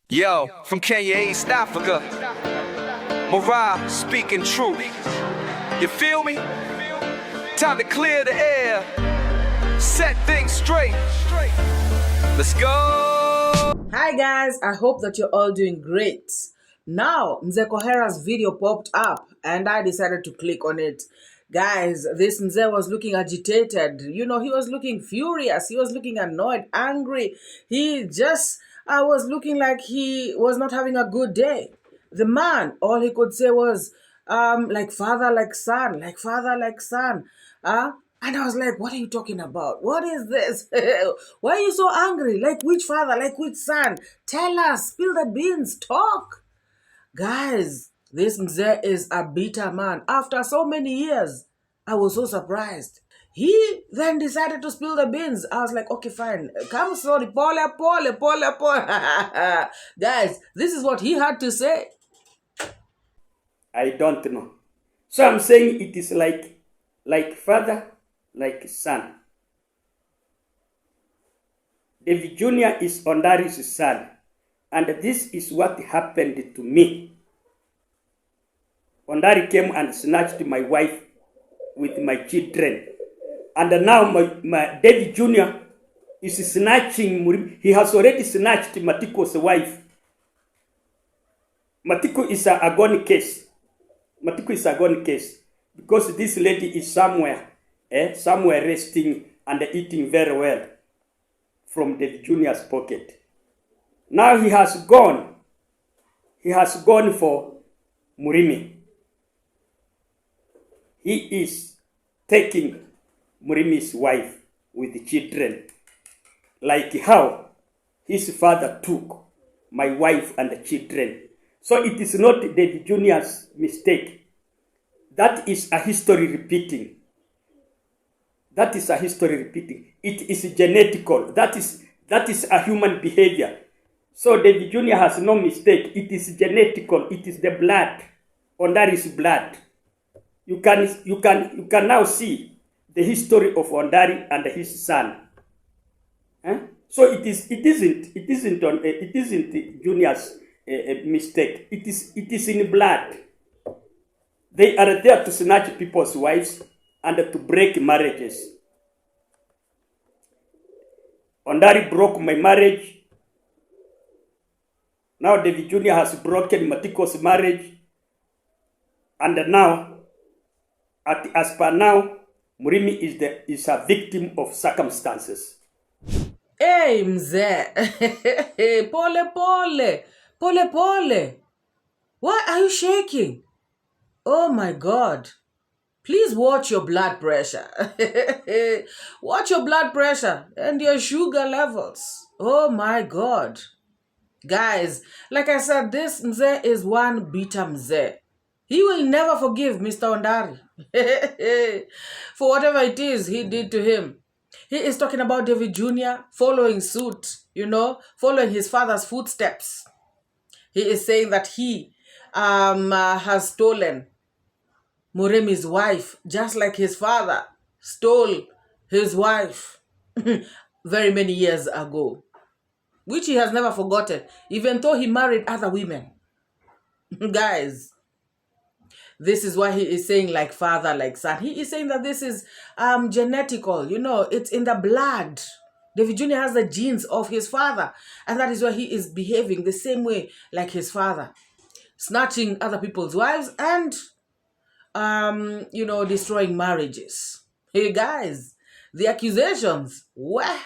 Yo, from Kenya, East Africa, MORAA speaking truth. You feel me? Time to clear the air, set things straight. Let's go. Hi guys, I hope that you're all doing great. Now, 𝐂𝐍𝐘𝐒's video popped up and I decided to click on it. Guys, this Mzee was looking agitated. You know, he was looking furious. He was looking annoyed, angry. He just was looking like he was not having a good day. The man, all he could say was, like father, like son, like father, like son. And I was like, what are you talking about? What is this? Why are you so angry? Like which father, like which son? Tell us, spill the beans, talk. Guys, this Mzee is a bitter man. After so many years, I was so surprised. He then decided to spill the beans. I was like, okay, fine. Come sorry, pole. Guys, this is what he had to say. I don't know. So I'm saying it is like father, like son. David Jr. is Ondari's son. And this is what happened to me. Ondari came and snatched my wife with my children. And now my David Jr. is snatching Murim. He has already snatched Matiko's wife. Matiko is a gone case. Matiko is a gone case. Because this lady is somewhere resting and eating very well from David Jr.'s pocket. Now he has gone. He has gone for Murimi. He is taking Murimi's wife with the children, like how his father took my wife and the children. So it is not David Jr.'s mistake. That is a history repeating. That is a history repeating. It is genetical. That is a human behavior. So David Jr. has no mistake. It is genetical. It is the blood. Ondari's blood. You can now see the history of Ondari and his son. So it isn't Junior's mistake. It is in blood. They are there to snatch people's wives and to break marriages. Ondari broke my marriage. Now David Jr. has broken Matiko's marriage. And now, as per now, Murimi is a victim of circumstances. Hey, Mzee. Pole. Why are you shaking? Oh my God. Please watch your blood pressure. Watch your blood pressure and your sugar levels. Oh my God. Guys, like I said, this Mzee is one bitter Mzee. He will never forgive Mr. Ondari for whatever it is he did to him. He is talking about David Jr. following suit, following his father's footsteps. He is saying that he has stolen Murimi's wife, just like his father stole his wife very many years ago, which he has never forgotten, even though he married other women. Guys, this is why he is saying like father, like son. He is saying that this is genetical, it's in the blood. David Jr. has the genes of his father, and that is why he is behaving the same way like his father, snatching other people's wives and destroying marriages. Hey guys, the accusations, wah.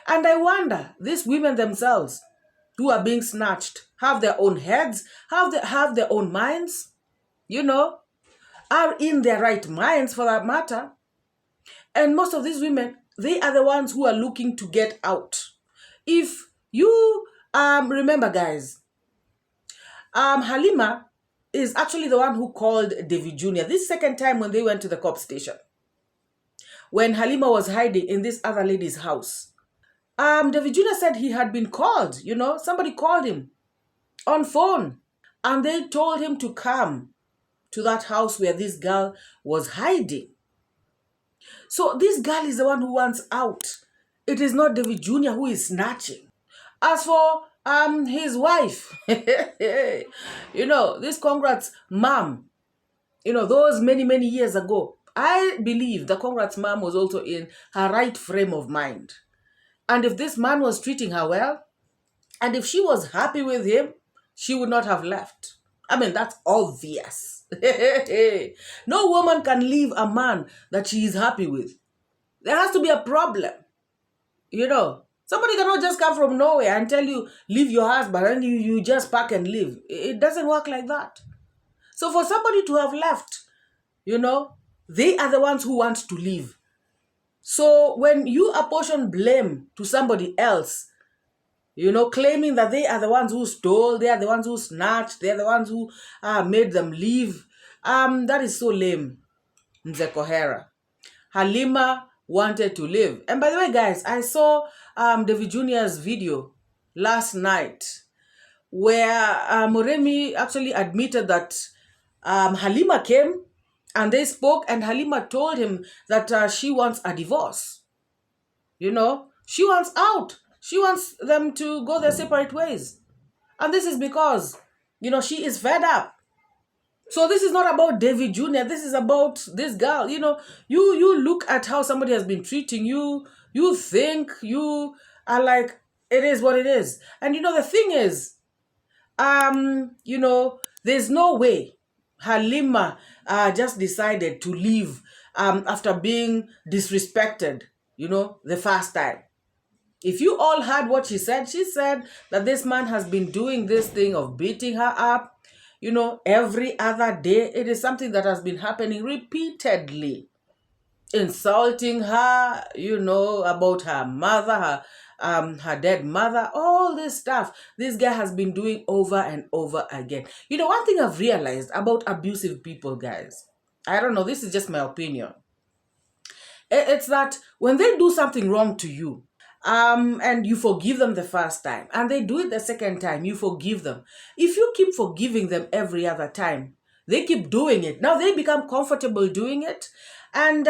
And I wonder, these women themselves who are being snatched have their own heads, have their own minds, are in their right minds for that matter. And most of these women, they are the ones who are looking to get out. If you remember, guys, Halima is actually the one who called David Jr. this second time when they went to the cop station. When Halima was hiding in this other lady's house. David Jr. said he had been called, somebody called him on phone and they told him to come to that house where this girl was hiding. So this girl is the one who wants out. It is not David Jr. who is snatching. As for his wife, this Congrats mom, those many years ago, I believe the Congrats mom was also in her right frame of mind. And if this man was treating her well, and if she was happy with him, she would not have left. I mean, that's obvious. No woman can leave a man that she is happy with. There has to be a problem. Somebody cannot just come from nowhere and tell you, leave your husband, and you just pack and leave. It doesn't work like that. So for somebody to have left, they are the ones who want to leave. So when you apportion blame to somebody else, claiming that they are the ones who stole, they are the ones who snatched, they are the ones who made them leave, that is so lame. 𝐷𝐿𝐻𝐃𝐒. Halima wanted to live. And by the way, guys, I saw David Jr.'s video last night where Moremi actually admitted that Halima came and they spoke, and Halima told him that she wants a divorce. She wants out. She wants them to go their separate ways. And this is because, she is fed up. So this is not about David Jr. This is about this girl. You look at how somebody has been treating you. You think you are like, it is what it is. And the thing is, there's no way Halima just decided to leave after being disrespected, the first time. If you all heard what she said that this man has been doing this thing of beating her up, every other day. It is something that has been happening repeatedly. Insulting her, about her mother, her dead mother, all this stuff. This guy has been doing over and over again. One thing I've realized about abusive people, guys, I don't know, this is just my opinion. It's that when they do something wrong to you, and you forgive them the first time, and they do it the second time, you forgive them. If you keep forgiving them every other time, they keep doing it. Now they become comfortable doing it. And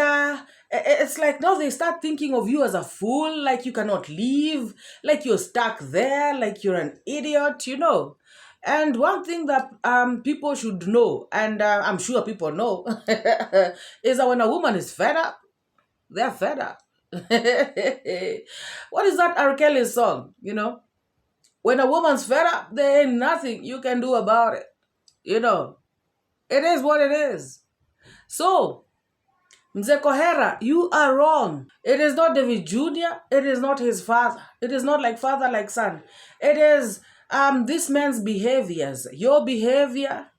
it's like now they start thinking of you as a fool, like you cannot leave, like you're stuck there, like you're an idiot, And one thing that people should know, and I'm sure people know, is that when a woman is fed up, they're fed up. What is that R. Kelly song? When a woman's fed up, there ain't nothing you can do about it. It is what it is. So, 𝐷𝐿𝐻𝐃𝐒, you are wrong. It is not David Jr. It is not his father. It is not like father, like son. It is this man's behaviors, your behavior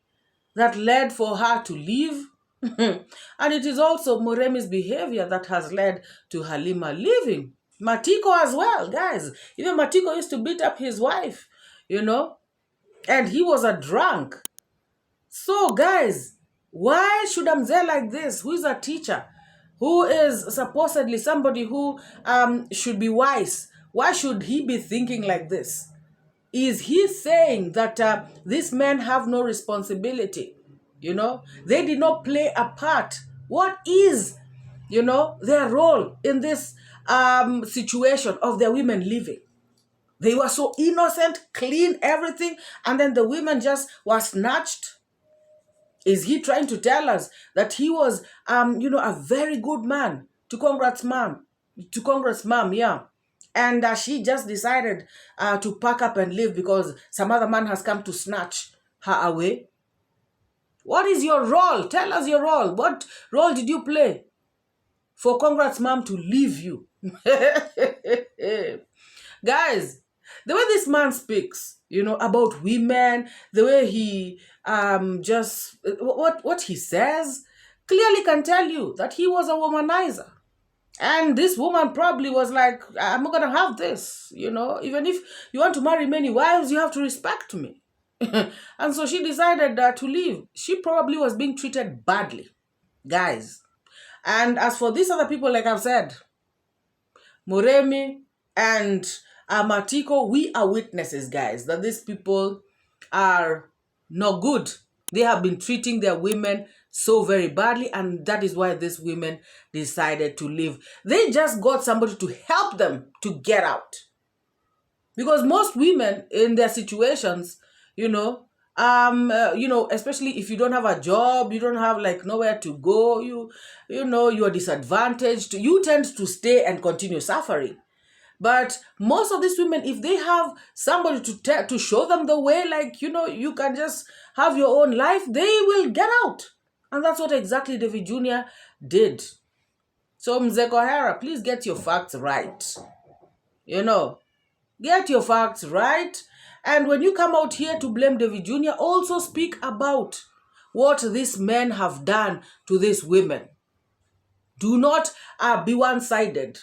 that led for her to leave. And it is also Moremi's behavior that has led to Halima leaving. Matiko as well, guys. Even Matiko used to beat up his wife, and he was a drunk. So, guys, why should Mzee like this, who is a teacher, who is supposedly somebody who should be wise, why should he be thinking like this? Is he saying that these men have no responsibility? They did not play a part. What is, their role in this situation of their women leaving? They were so innocent, clean, everything, and then the women just were snatched. Is he trying to tell us that he was, a very good man to Congrats mom, yeah. And she just decided to pack up and leave because some other man has come to snatch her away? What is your role? Tell us your role. What role did you play for Congrats mom to leave you? Guys, the way this man speaks, about women, the way he just, what he says, clearly can tell you that he was a womanizer. And this woman probably was like, I'm not going to have this, even if you want to marry many wives, you have to respect me. And so she decided to leave. She probably was being treated badly, guys. And as for these other people, like I've said, Moremi and Matiko, we are witnesses, guys, that these people are not good. They have been treating their women so very badly, and that is why these women decided to leave. They just got somebody to help them to get out. Because most women in their situations, especially if you don't have a job, you don't have like nowhere to go, you are disadvantaged, you tend to stay and continue suffering. But most of these women, if they have somebody to show them the way, like, you can just have your own life, they will get out. And that's what exactly David Jr. did. So Mzee Kohara, please get your facts right. Get your facts right. And when you come out here to blame David Jr., also speak about what these men have done to these women. Do not be one-sided.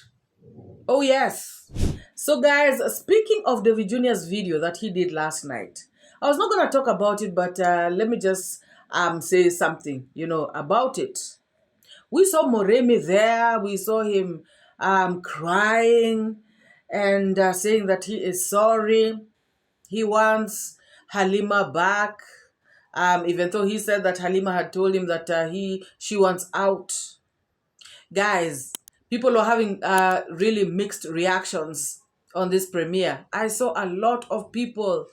Oh, yes. So, guys, speaking of David Jr.'s video that he did last night, I was not going to talk about it, but let me just say something, about it. We saw Moremi there. We saw him crying and saying that he is sorry. He wants Halima back, even though he said that Halima had told him that she wants out. Guys, people are having really mixed reactions on this premiere. I saw a lot of people,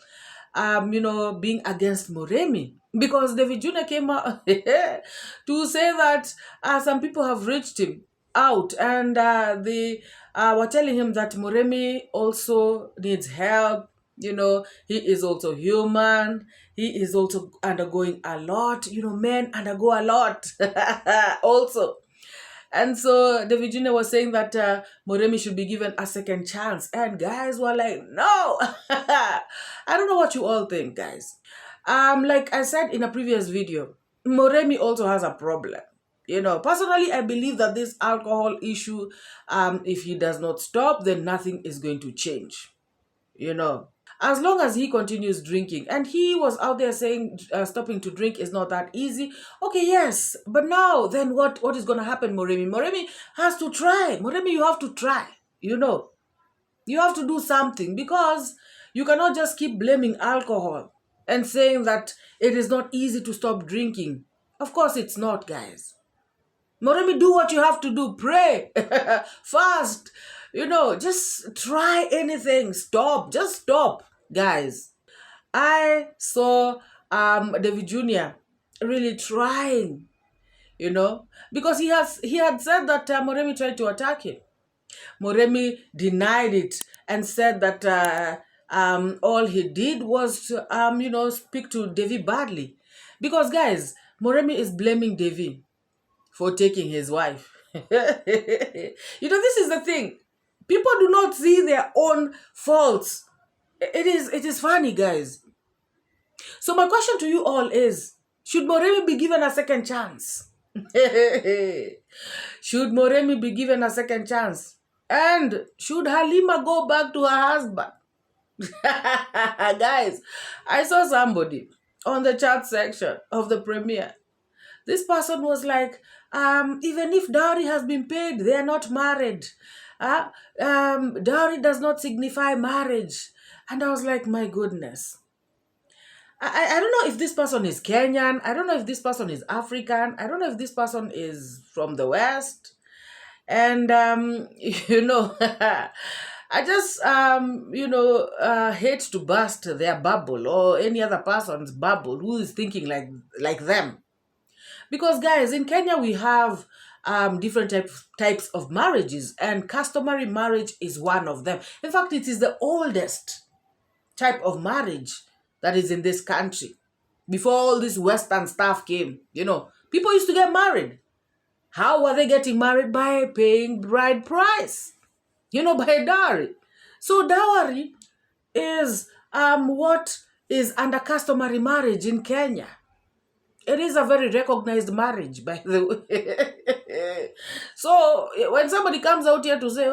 being against Moremi because David Jr. came out to say that some people have reached him out and they were telling him that Moremi also needs help. He is also human. He is also undergoing a lot. Men undergo a lot also. And so David Jr. was saying that Moremi should be given a second chance. And guys were like, no. I don't know what you all think, guys. Like I said in a previous video, Moremi also has a problem. Personally, I believe that this alcohol issue, if he does not stop, then nothing is going to change. As long as he continues drinking, and he was out there saying stopping to drink is not that easy. Okay, yes, but now then what is going to happen, Moremi? Moremi has to try. Moremi, you have to try. You have to do something because you cannot just keep blaming alcohol and saying that it is not easy to stop drinking. Of course it's not, guys. Moremi, do what you have to do. Pray, fast, just try anything. Stop, just stop. Guys, I saw David Jr. really trying, because he had said that Moremi tried to attack him. Moremi denied it and said that all he did was to, speak to Devi badly. Because, guys, Moremi is blaming Devi for taking his wife. This is the thing. People do not see their own faults. It is funny, guys. So my question to you all is, should Moremi be given a second chance? Should Moremi be given a second chance? And should Halima go back to her husband? Guys, I saw somebody on the chat section of the premiere. This person was like, even if dowry has been paid, they are not married. Dowry does not signify marriage. And I was like, my goodness. I don't know if this person is Kenyan. I don't know if this person is African. I don't know if this person is from the West. And, I just, hate to burst their bubble or any other person's bubble who is thinking like them. Because, guys, in Kenya, we have different types of marriages, and customary marriage is one of them. In fact, it is the oldest type of marriage that is in this country. Before all this Western stuff came, people used to get married. How were they getting married? By paying bride price, by dowry. So dowry is what is under customary marriage in Kenya. It is a very recognized marriage, by the way. So when somebody comes out here to say,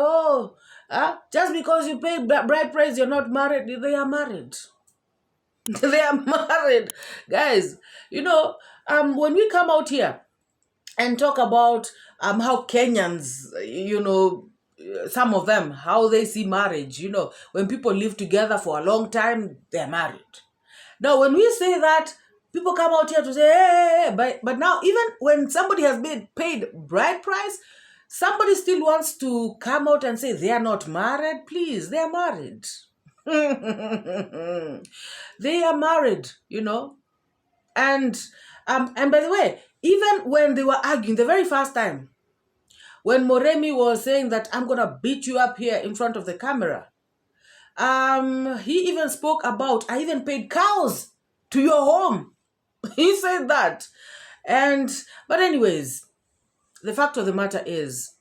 just because you pay bride price, you're not married, they are married. They are married. Guys, when we come out here and talk about how Kenyans, some of them, how they see marriage, when people live together for a long time, they're married. Now, when we say that, people come out here to say, hey, but now even when somebody has been paid bride price, somebody still wants to come out and say they are not married. Please, they are married. They are married, you know. And by the way, even when they were arguing the very first time, when Moremi was saying that I'm gonna beat you up here in front of the camera, he even spoke about, I even paid cows to your home. He said that. But anyways, the fact of the matter is,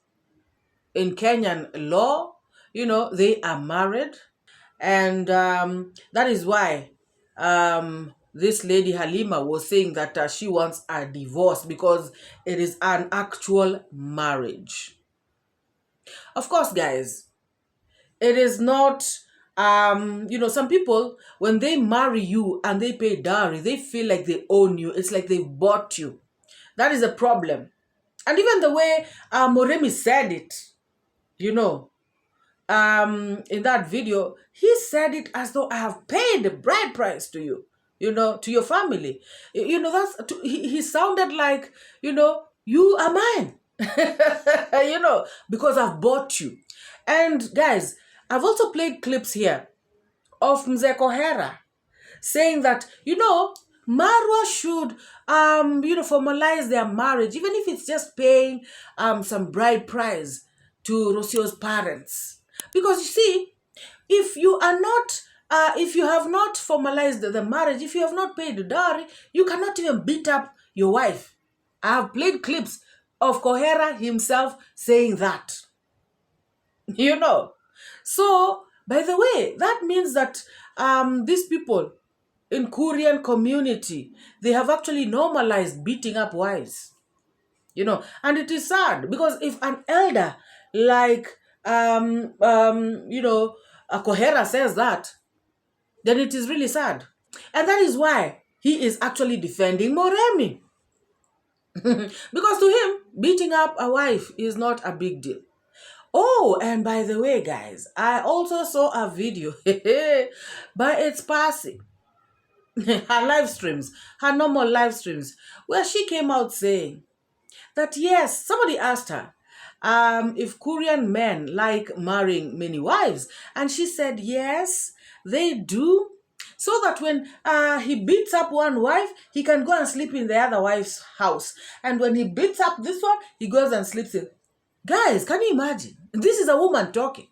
in Kenyan law, you know, they are married. And that is why this lady Halima was saying that she wants a divorce because it is an actual marriage. Of course, guys, it is not, you know, some people, when they marry you and they pay dowry, they feel like they own you. It's like they bought you. That is a problem. And even the way Moremi said it, you know, in that video, he said it as though I have paid the bride price to you, you know, to your family. You know, he sounded like, you know, you are mine, you know, because I've bought you. And guys, I've also played clips here of Mzee Kohera saying that, you know, Marwa should, you know, formalize their marriage, even if it's just paying some bride price to Rosio's parents. Because you see, if you are not, if you have not formalized the marriage, if you have not paid the dowry, you cannot even beat up your wife. I have played clips of Kohera himself saying that. You know. So, by the way, that means that these people in Korean community, they have actually normalized beating up wives. You know, and it is sad because if an elder like you know, a Kohera says that, then it is really sad. And that is why he is actually defending Moremi. Because to him, beating up a wife is not a big deal. Oh, and by the way, guys, I also saw a video by It's Passing, her live streams, her normal live streams, where she came out saying that yes, somebody asked her if Korean men like marrying many wives, and she said yes, they do, so that when he beats up one wife, he can go and sleep in the other wife's house, and when he beats up this one, he goes and sleeps in. Guys, can you imagine? This is a woman talking.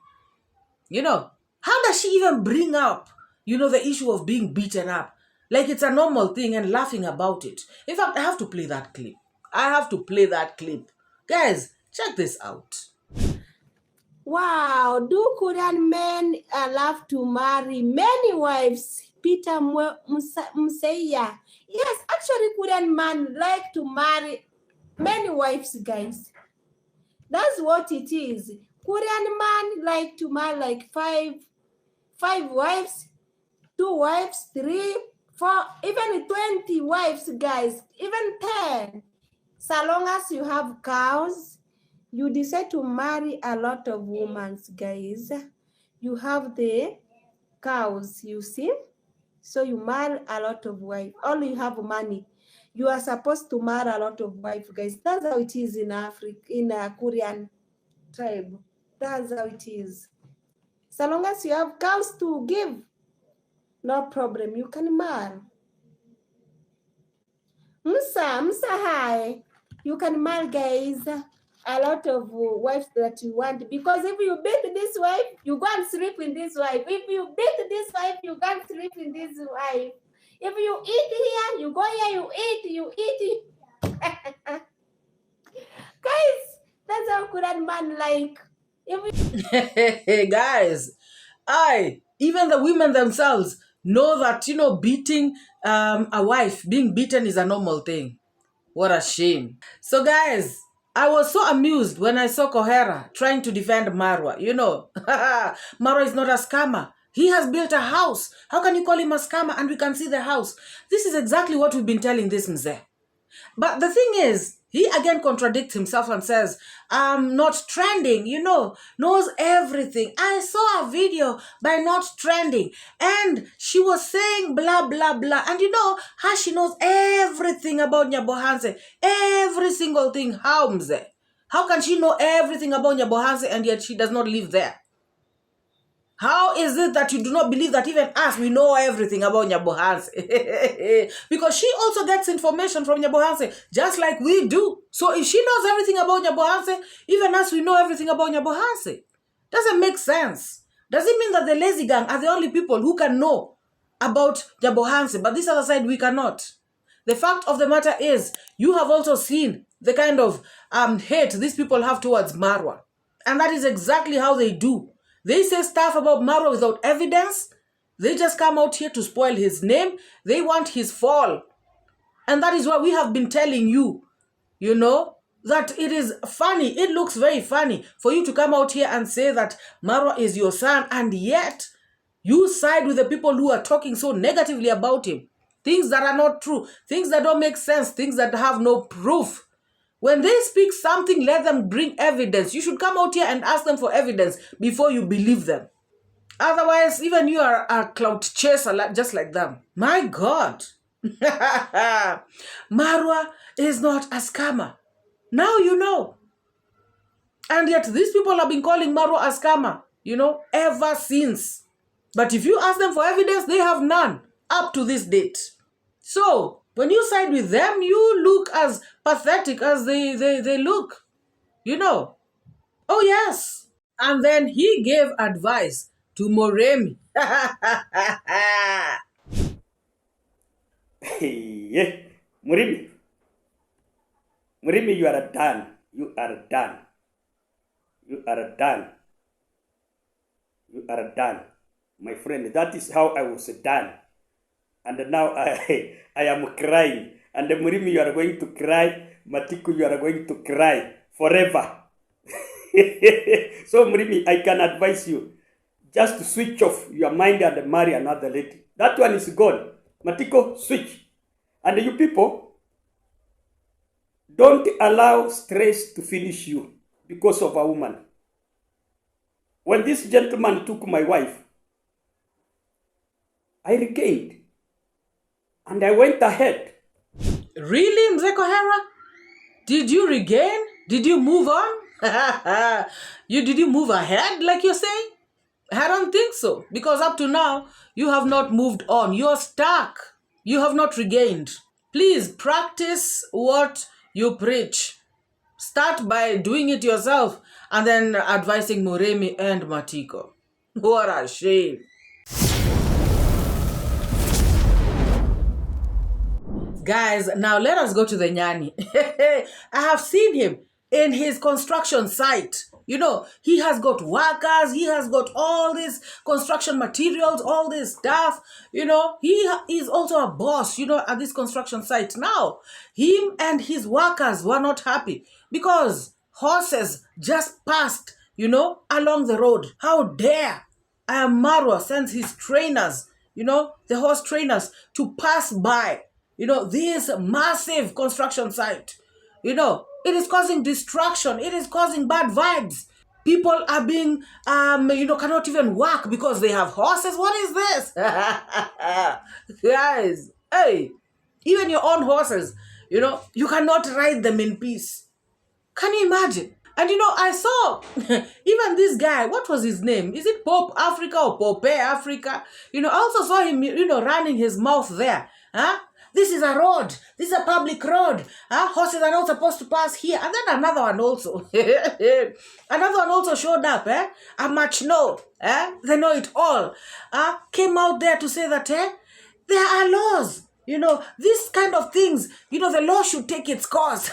You know, how does she even bring up, you know, the issue of being beaten up? Like it's a normal thing and laughing about it. In fact, I have to play that clip. I have to play that clip. Guys, check this out. Wow, do Korean men love to marry many wives? Peter Museya. Yes, actually Korean men like to marry many wives, guys. That's what it is. Korean man like to marry like five wives, 2 wives, 3, 4, even 20 wives, guys, even 10. So long as you have cows, you decide to marry a lot of women, guys. You have the cows, you see? So you marry a lot of wives. Only you have money. You are supposed to marry a lot of wives, guys. That's how it is in Africa, in a Korean tribe. That's how it is. So long as you have cows to give, no problem. You can marry. Musa, hi. You can marry, guys, a lot of wives that you want, because if you beat this wife, you go and sleep in this wife. If you beat this wife, you go and sleep in this wife. If you eat here, you go here, you eat. Guys, that's how Korean man like. Hey guys, even the women themselves know that, you know, beating a wife, being beaten is a normal thing. What a shame. So guys, I was so amused when I saw Kohera trying to defend Marwa. You know, Marwa is not a scammer. He has built a house. How can you call him a scammer and we can see the house? This is exactly what we've been telling this Mzee. But the thing is, he again contradicts himself and says, not trending, you know, knows everything. I saw a video by not trending and she was saying blah, blah, blah. And you know how she knows everything about Nyabohanse, every single thing. How, Mzee? How can she know everything about Nyabohanse and yet she does not live there? How is it that you do not believe that even us, we know everything about Nyabohanse? Because she also gets information from Nyabohanse, just like we do. So if she knows everything about Nyabohanse, even us, we know everything about Nyabohanse. Doesn't make sense. Does it mean that the lazy gang are the only people who can know about Nyabohanse, but this other side we cannot? The fact of the matter is, you have also seen the kind of hate these people have towards Marwa. And that is exactly how they do. They say stuff about Marwa without evidence. They just come out here to spoil his name. They want his fall. And that is why we have been telling you, you know, that it is funny. It looks very funny for you to come out here and say that Marwa is your son, and yet you side with the people who are talking so negatively about him. Things that are not true, things that don't make sense, things that have no proof. When they speak something, let them bring evidence. You should come out here and ask them for evidence before you believe them. Otherwise, even you are a clout chaser just like them. My God. Marwa is not a scammer. Now you know. And yet these people have been calling Marwa a scammer, you know, ever since. But if you ask them for evidence, they have none up to this date. So, when you side with them, you look as pathetic as they look, you know. Oh, yes. And then he gave advice to Moremi. Yeah. Murimi, you are done. You are done. You are done. You are done. My friend, that is how I was done. And now I am crying. And Murimi, you are going to cry. Matiku, you are going to cry forever. So Murimi, I can advise you, just switch off your mind and marry another lady. That one is gone. Matiko, switch. And you people, don't allow stress to finish you because of a woman. When this gentleman took my wife, I regained. And I went ahead. Really, Mzee Kohera? Did you regain? Did you move on? Did you move ahead, like you're saying? I don't think so. Because up to now, you have not moved on. You're stuck. You have not regained. Please practice what you preach. Start by doing it yourself and then advising Moremi and Matiko. What a shame. Guys, now let us go to the Nyani. I have seen him in his construction site. You know, he has got workers, he has got all these construction materials, all this stuff. You know, he is also a boss, you know, at this construction site. Now, him and his workers were not happy because horses just passed, you know, along the road. How dare 𝐼AMmarwa sends his trainers, you know, the horse trainers, to pass by, you know, this massive construction site. You know, it is causing destruction. It is causing bad vibes. People are being, you know, cannot even work because they have horses. What is this? Guys, hey, even your own horses, you know, you cannot ride them in peace. Can you imagine? And you know, I saw even this guy, what was his name? Is it Pope Africa or Pope Africa? You know, I also saw him, you know, running his mouth there. Huh? This is a road. This is a public road. Horses are not supposed to pass here. And then another one also. Another one also showed up. A much know. They know it all. Came out there to say that there are laws. You know, these kind of things, you know, the law should take its course.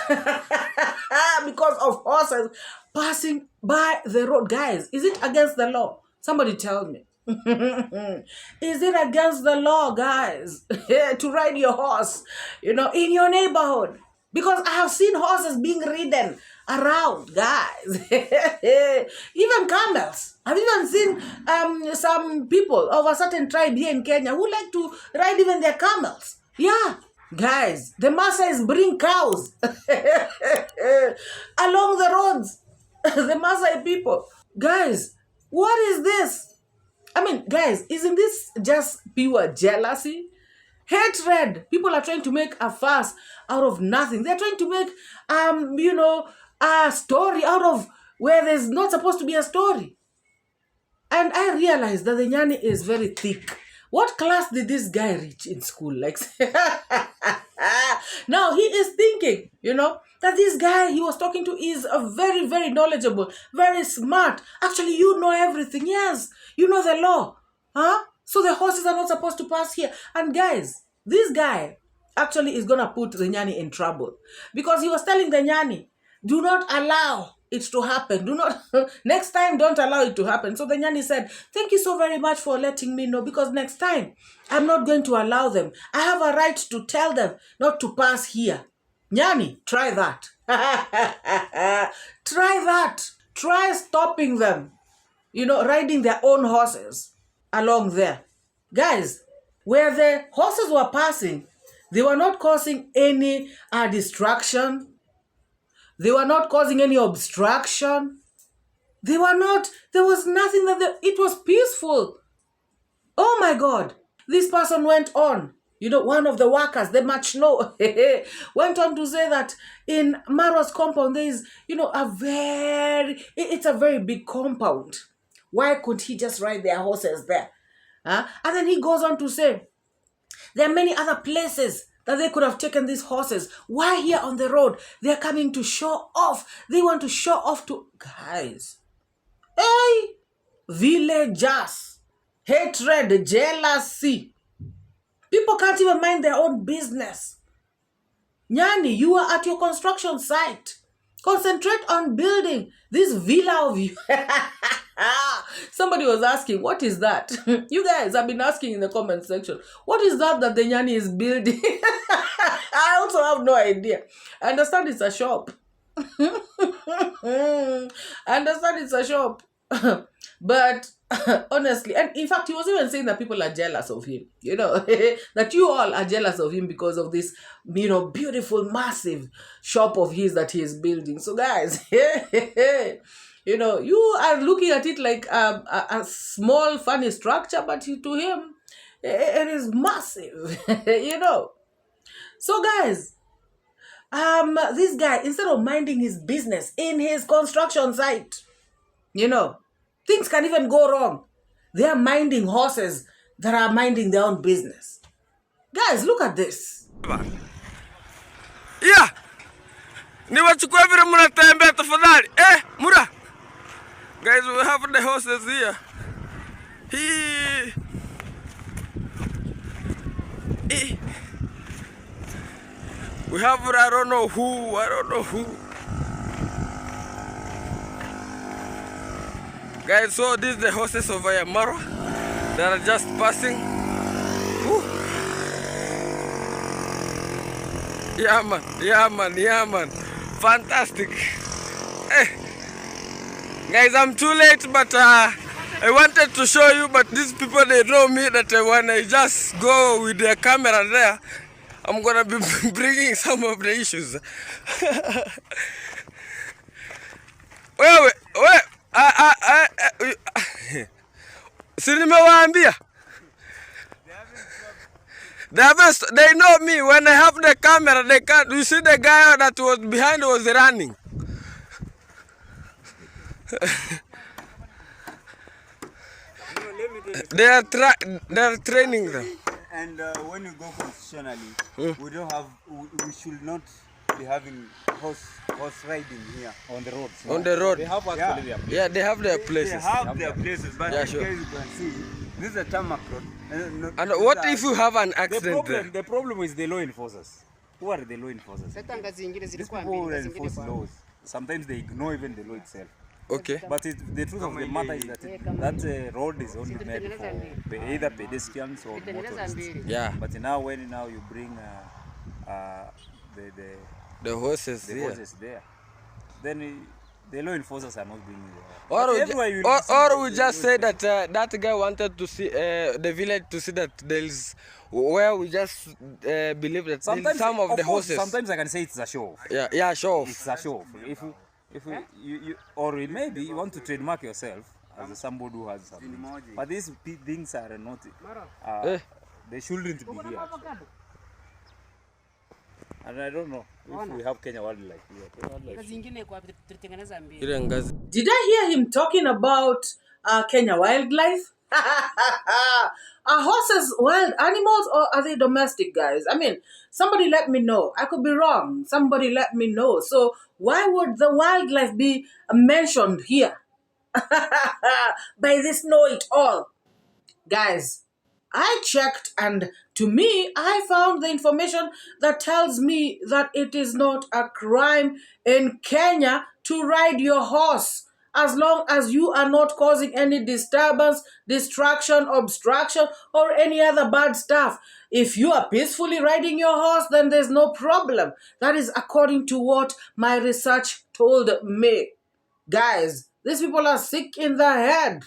Because of horses passing by the road. Guys, is it against the law? Somebody tell me. Is it against the law, guys, to ride your horse, you know, in your neighborhood? Because I have seen horses being ridden around, guys. Even camels. I've even seen some people of a certain tribe here in Kenya who like to ride even their camels. Yeah, guys, the Maasais bring cows along the roads. The Maasai people. Guys, what is this? I mean, guys, isn't this just pure jealousy? Hatred. People are trying to make a fuss out of nothing. They're trying to make, you know, a story out of where there's not supposed to be a story. And I realized that the Nyani is very thick. What class did this guy reach in school? Like, now he is thinking, that this guy he was talking to is a very, very knowledgeable, very smart. Actually, you know everything. Yes, you know the law. Huh? So the horses are not supposed to pass here. And guys, this guy actually is going to put the Nyani in trouble. Because he was telling the Nyani, do not allow it to happen. Do not, next time, don't allow it to happen. So the Nyani said, thank you so very much for letting me know, because next time, I'm not going to allow them. I have a right to tell them not to pass here. Nyani, try that. Try that. Try stopping them, riding their own horses along there. Guys, where the horses were passing, they were not causing any distraction. They were not causing any obstruction. There was nothing it was peaceful. Oh my God. This person went on, one of the workers, the Machno, went on to say that in MORAA's compound, there is, it's a very big compound. Why couldn't he just ride their horses there? And then he goes on to say, there are many other places that they could have taken these horses. Why here on the road? They're coming to show off. They want to show off to guys. Hey, villagers, hatred, jealousy. People can't even mind their own business. Nyani, you are at your construction site. Concentrate on building this villa of you. Somebody was asking, what is that? You guys have been asking in the comment section, what is that the Nyani is building? I also have no idea. I understand it's a shop. I understand it's a shop. But honestly, and in fact, he was even saying that people are jealous of him, that you all are jealous of him because of this, beautiful, massive shop of his that he is building. So guys, you are looking at it like a small, funny structure, but to him, it is massive, So guys, this guy, instead of minding his business in his construction site, things can even go wrong. They are minding horses that are minding their own business. Guys, look at this. Yeah. Niwachukua vile mnatembea tafadhali. Mura. Guys, we have the horses here. We have I don't know who. Guys, so these are the horses of iammarwa that are just passing. Woo. Yeah man. Fantastic. Guys, I'm too late, but I wanted to show you, but these people, they know me that when I just go with the camera there, I'm gonna be bringing some of the issues. Wait. Sinimewaambia. They know me. When I have the camera, they can't. You see the guy that was behind was running. They are training them. And when you go constitutionally, we should not be having horse riding here on the roads. On the road. They have actually their places. Yeah, they have their places. They have their places, but yeah, you can see, this is a tarmac road. And what if you have an accident there? The problem is the law enforcers. Who are the law enforcers? These people who enforce laws, sometimes they ignore even the law itself. Okay. But the truth of the matter is that road is only made for either pedestrians or motorists. Yeah. But now you bring the horses there, then the law enforcers are not being or we just say that that guy wanted to see the village to see that there is where we just believe that some of the horses. Sometimes I can say it's a show. Yeah, show off. It's a show. If you or maybe you want to trademark yourself as somebody who has something. But these things are not. They shouldn't be here. And I don't know if we have Kenya wildlife. Did I hear him talking about Kenya wildlife? Are horses wild animals or are they domestic, guys? I mean, somebody let me know. I could be wrong. Somebody let me know. So why would the wildlife be mentioned here? By this know-it-all. Guys, I checked and to me, I found the information that tells me that it is not a crime in Kenya to ride your horse as long as you are not causing any disturbance, distraction, obstruction, or any other bad stuff. If you are peacefully riding your horse, then there's no problem. That is according to what my research told me. Guys, these people are sick in the head,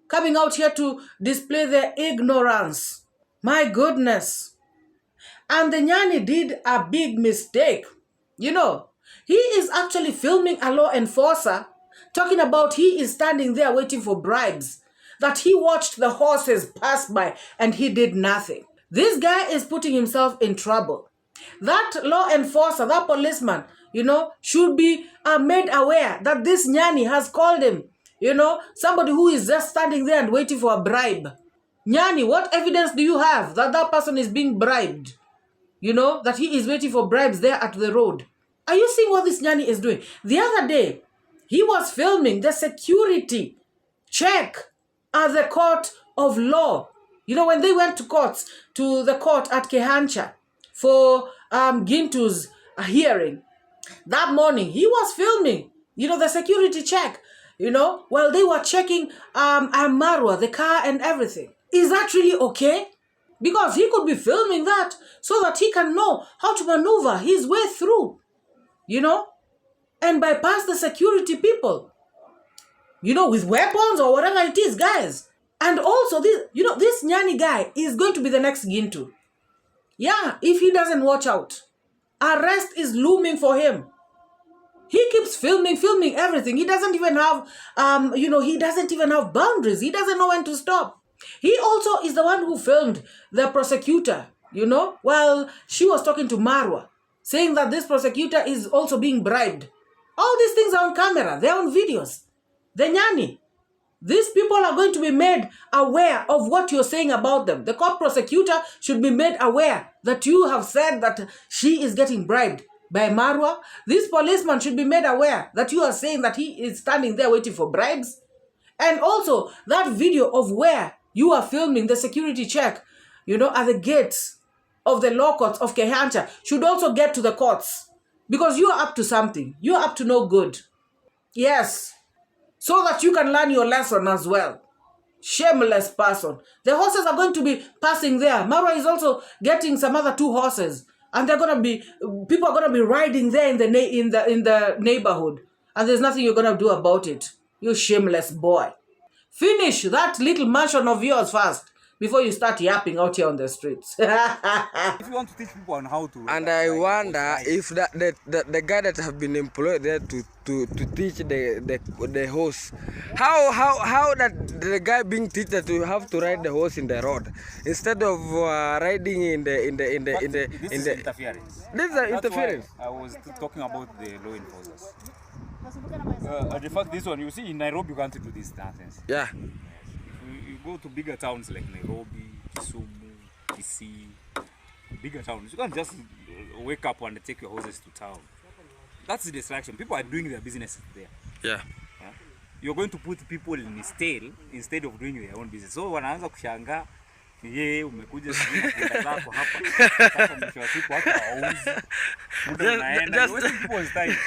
coming out here to display their ignorance. My goodness. And the Nyani did a big mistake. You know, he is actually filming a law enforcer talking about he is standing there waiting for bribes, that he watched the horses pass by and he did nothing. This guy is putting himself in trouble. That law enforcer, that policeman, you know, should be made aware that this Nyani has called him, you know, somebody who is just standing there and waiting for a bribe. Nyani, what evidence do you have that that person is being bribed? You know, that he is waiting for bribes there at the road. Are you seeing what this Nyani is doing? The other day, he was filming the security check at the court of law. You know, when they went to the court at 𝐶𝐎𝐏 for Gintu's hearing, that morning, he was filming, you know, the security check, you know, while they were checking MORAA, the car and everything. Is that really okay? Because he could be filming that so that he can know how to maneuver his way through, you know, and bypass the security people, you know, with weapons or whatever it is, guys. And also, this, you know, this Nyani guy is going to be the next Gintu. Yeah, if he doesn't watch out. Arrest is looming for him. He keeps filming everything. He doesn't even have, you know, he doesn't even have boundaries. He doesn't know when to stop. He also is the one who filmed the prosecutor, you know, while she was talking to MORAA, saying that this prosecutor is also being bribed. All these things are on camera. They're on videos. The Nyani. These people are going to be made aware of what you're saying about them. The court prosecutor should be made aware that you have said that she is getting bribed by MORAA. This policeman should be made aware that you are saying that he is standing there waiting for bribes. And also that video of where you are filming the security check, you know, at the gates of the law courts of 𝐶𝐎𝐏 should also get to the courts. Because you are up to something. You are up to no good. Yes. So that you can learn your lesson as well. Shameless person. The horses are going to be passing there. MORAA is also getting some other 2 horses. And they're going to be, people are going to be riding there in the neighborhood. And there's nothing you're going to do about it. You shameless boy. Finish that little mansion of yours first before you start yapping out here on the streets. If you want to teach people on how to... And I wonder if the guy that have been employed there to teach the horse, how that the guy being teacher to have to ride the horse in the road instead of riding in the This is interference. This is interference. I was talking about the law enforcers. The fact this one, you see, in Nairobi you can't do this nonsense. Yeah. You go to bigger towns like Nairobi, Kisumu, Kisii, bigger towns. You can't just wake up and take your horses to town. That's the distraction. People are doing their business there. Yeah. You're going to put people in a stale instead of doing their own business. So wanaanza kushangaa yeye umekuja sijui kwenda zako hapa. Sasa mwisho wa siku watu hawauzi. Muda unaenda. Wasting people's time.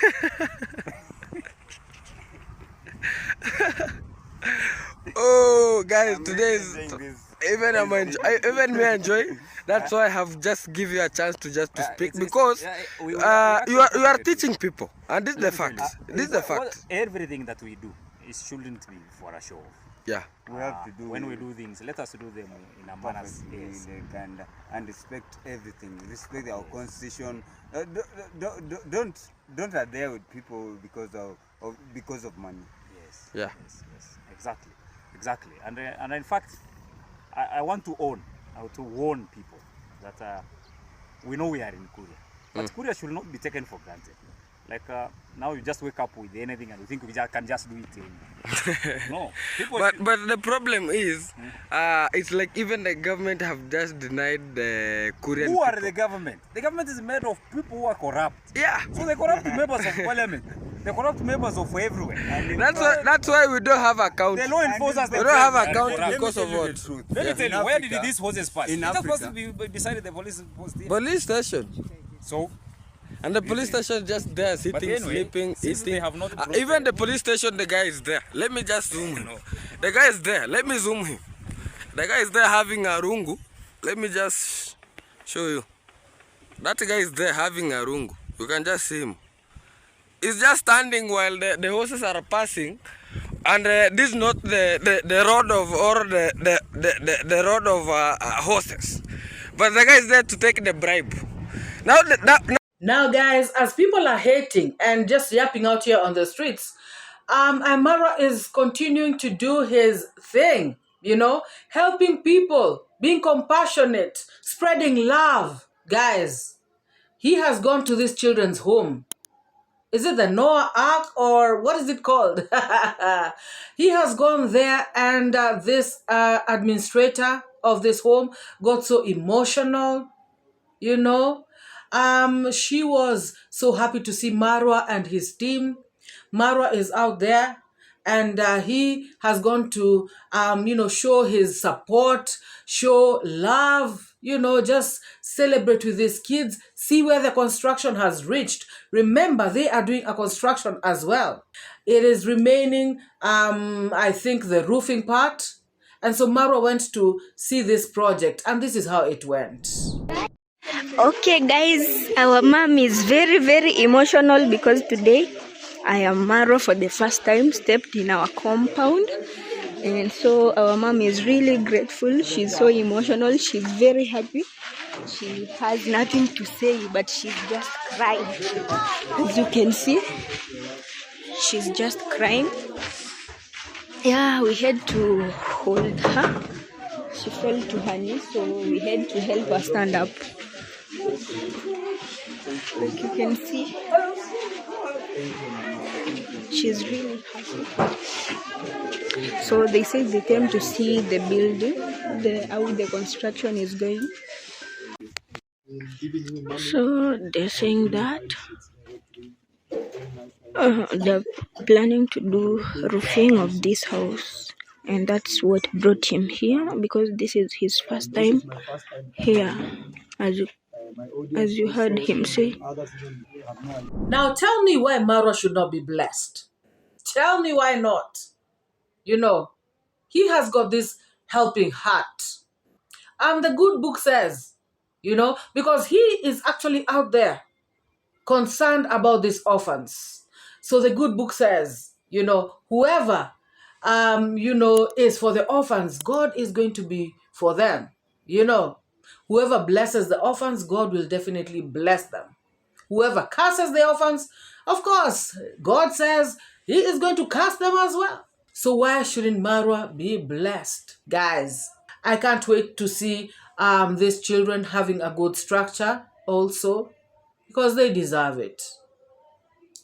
Oh, guys, today is even me enjoy. That's why I have just give you a chance to speak because you are teaching people, and this is the fact. This is the fact. Everything that we do shouldn't be for a show. Yeah. We have to do when we do things. Let us do them in a manner and respect everything. Respect our constitution. Don't adhere with people because of money. Yes. Yeah. Yes. Exactly. And in fact, I want to warn people that we know we are in Korea. But Kuria should not be taken for granted. Like now you just wake up with anything and you think we can just do it. No. But the problem is, it's like even the government have just denied the Korean Who people. are the government? The government is made of people who are corrupt. Yeah. So they corrupt members of parliament. They corrupt members of everywhere. That's why we don't have account. The law enforcers, We don't have account because of what? Let me tell you, where did these horses pass? in It's supposed to Africa- be beside the police post here. Police station. So, And the police station just there sitting, anyway, sleeping, since eating. they have not brought Even the police station, the guy is there. Let me just zoom him. The guy is there. Let me zoom him. The guy is there having a rungu. Let me just show you. That guy is there having a rungu. You can just see him. He's just standing while the horses are passing. And this is not the road of or the road of horses. But the guy is there to take the bribe. Now, guys, as people are hating and just yapping out here on the streets, 𝐼𝐸MARWA is continuing to do his thing, you know, helping people, being compassionate, spreading love. Guys, he has gone to this children's home. Is it the Noah Ark or what is it called? He has gone there, and this administrator of this home got so emotional, you know. She was so happy to see 𝐼𝐸MARWA and his team. 𝐸MARWA is out there, and he has gone to, you know, show his support, show love, you know, just celebrate with his kids, see where the construction has reached. Remember, they are doing a construction as well. It is remaining, I think, the roofing part. And so 𝐸MARWA went to see this project, and this is how it went. Okay guys, our mom is very very emotional because today 𝐼𝐸MARWA for the first time stepped in our compound, and so our mom is really grateful. She's so emotional, she's very happy. She has nothing to say, but she's just crying. As you can see, she's just crying. Yeah, we had to hold her. She fell to her knees, so we had to help her stand up. Like you can see, she's really happy. So they say they came to see the building, how the construction is going. So they're saying that they're planning to do roofing of this house, and that's what brought him here, because this is his first time here, as you heard him say. Now tell me why 𝐸MARWA should not be blessed. Tell me why not. You know, he has got this helping heart. And the good book says, you know, because he is actually out there concerned about these orphans. So the good book says, you know, whoever, you know, is for the orphans, God is going to be for them. You know, whoever blesses the orphans, God will definitely bless them. Whoever curses the orphans, of course, God says he is going to curse them as well. So why shouldn't 𝐸MARWA be blessed? Guys, I can't wait to see these children having a good structure also, because they deserve it.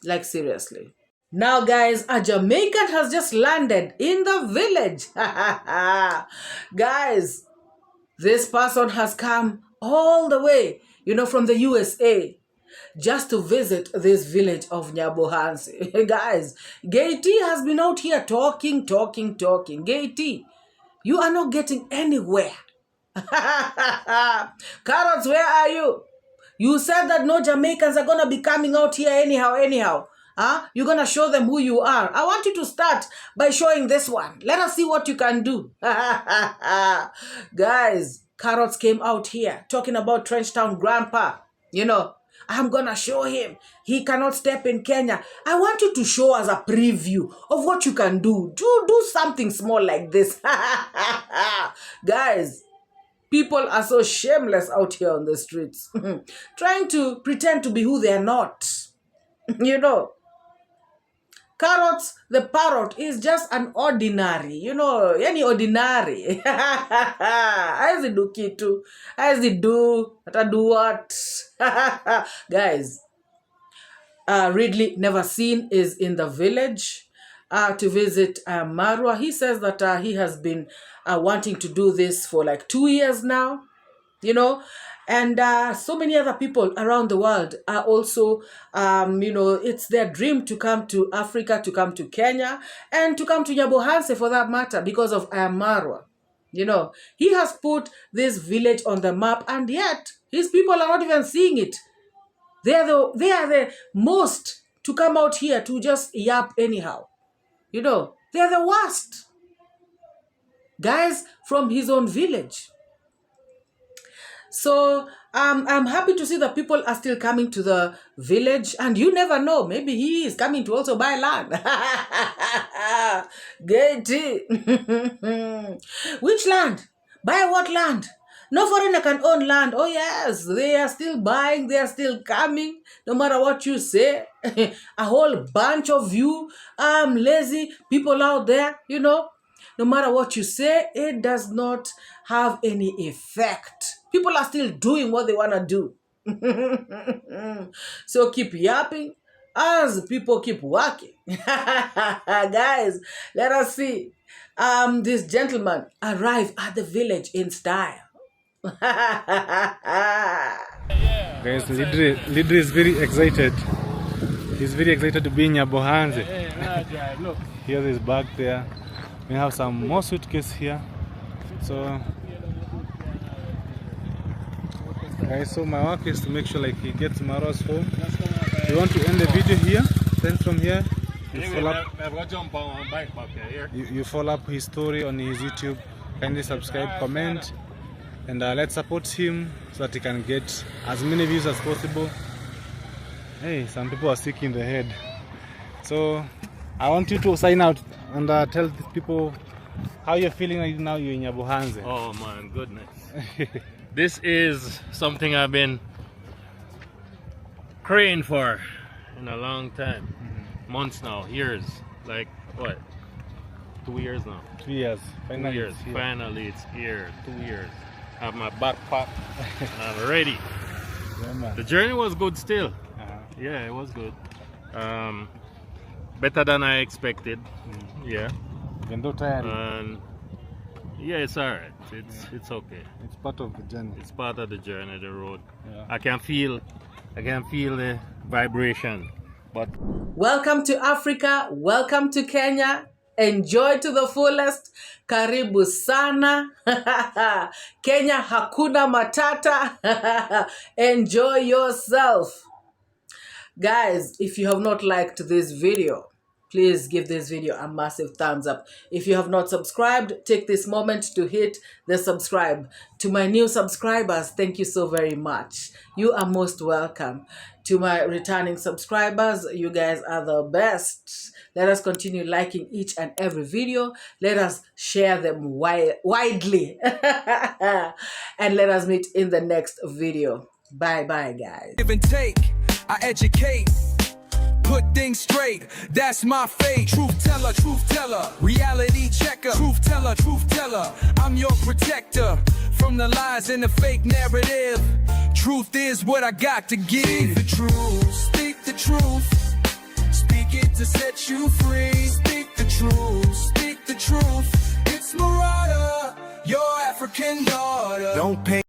Like, seriously. Now, guys, a Jamaican has just landed in the village. Guys, this person has come all the way, you know, from the USA, just to visit this village of Nyabohansi. Guys, 𝐷𝐿 has been out here talking. 𝐷𝐿, you are not getting anywhere. Carrots, where are you? You said that no Jamaicans are going to be coming out here anyhow. Huh? You're going to show them who you are. I want you to start by showing this one. Let us see what you can do. Guys, Carrots came out here talking about Trenchtown Grandpa. You know, I'm going to show him. He cannot step in Kenya. I want you to show us a preview of what you can do. Do something small like this. Guys, people are so shameless out here on the streets. Trying to pretend to be who they are not. You know, Carrots, the parrot, is just an ordinary, any ordinary. As do kitu, as do what? Guys, Ridley, never seen, is in the village to visit Marwa. He says that he has been wanting to do this for like 2 years now, and so many other people around the world are also, it's their dream to come to Africa, to come to Kenya, and to come to 𝐵𝐵𝐻𝐿 for that matter, because of iammarwa. He has put this village on the map, and yet his people are not even seeing it. They are the most to come out here to just yap anyhow. They are the worst. Guys from his own village. So I'm happy to see that people are still coming to the village, and you never know, maybe he is coming to also buy land. Which land? Buy what land? No foreigner can own land. Oh yes, they are still buying, they are still coming, no matter what you say. A whole bunch of you lazy people out there, no matter what you say, it does not have any effect. People are still doing what they want to do. So keep yapping as people keep working. Guys, let us see this gentleman arrive at the village in style. Guys, Lidri is very excited. He's very excited to be in 𝐵𝐵𝐻𝐿. Look, here's his bag there. We have some more suitcases here. So, guys, so my work is to make sure like he gets Marwa's home. We want to end the video here. Then from here, you follow up his story on his YouTube. Kindly subscribe, comment, and let's support him so that he can get as many views as possible. Hey, some people are sick in the head. So I want you to sign out and tell the people how you're feeling right now you're in 𝐵𝐵𝐻𝐿. Oh my goodness. This is something I've been praying for in a long time. Months now, years. Like what? 2 years now. 2 years. Finally, 2 years. Finally, it's here. 2 years. I have my backpack and I'm ready. Yeah, the journey was good still. Yeah, it was good. Better than I expected. Yeah. Even though tired. And yeah, it's alright. It's okay. It's part of the journey. It's part of the journey, the road. Yeah. I can feel the vibration. But welcome to Africa. Welcome to Kenya. Enjoy to the fullest. Karibu sana. Kenya hakuna matata. Enjoy yourself. Guys, if you have not liked this video, please give this video a massive thumbs up. If you have not subscribed, take this moment to hit the subscribe. To my new subscribers, thank you so very much. You are most welcome. To my returning subscribers, you guys are the best. Let us continue liking each and every video. Let us share them widely. And let us meet in the next video. Bye-bye, guys. Give and take, I educate. Put things straight, that's my fate. Truth teller, reality checker. Truth teller, I'm your protector. From the lies and the fake narrative, truth is what I got to give. Speak the truth, speak the truth. Speak it to set you free. Speak the truth, speak the truth. It's MORAA, your African daughter. Don't pay